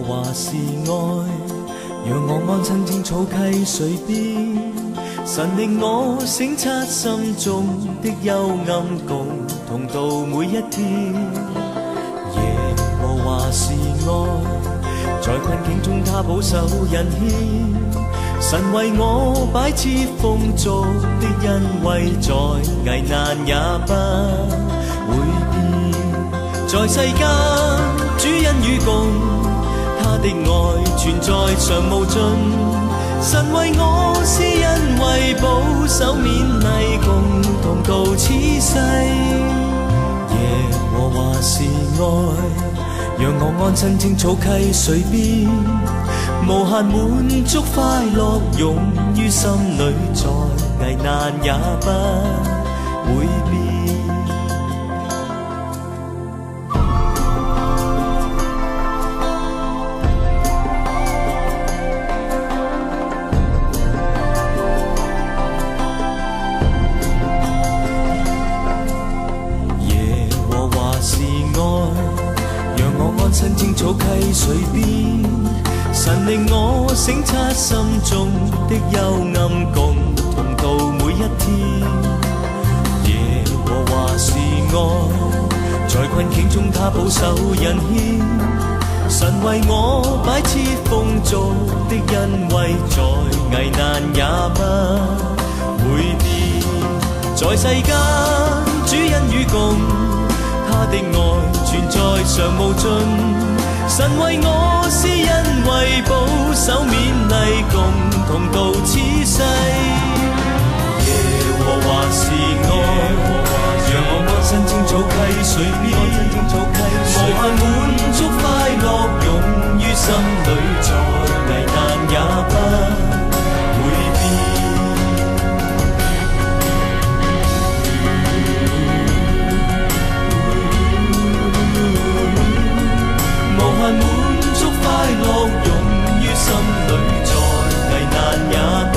華是愛，讓我安親青草溪水邊，神令我省察心中的幽暗，共同度每一天。耶和華是愛，在困境中他保守人牽，神為我擺設豐足的恩惠，在危難也不會變。在世間主恩與共，他的愛存在常無盡。神為我施恩惠，保守勉勵，共同度此世。耶和華是愛，讓我安親青草溪水邊，無限滿足快樂湧於心裏，在危難也不會變。耶和華是愛，讓我安親青草溪水邊，神令我省察心中的幽暗，共同度每一天。耶和華是愛，在困境中他保守人牽，神為我擺設豐足的恩惠，在危難也不會變。在世間主恩與共，他的愛存在常無盡。神為我施恩惠，保守勉勵，共同度此世。耶和華是愛，讓我安身青草溪水邊，無限滿足快樂湧於心裏，在危難也不會變。無限滿足快樂湧於心裏，在危難也不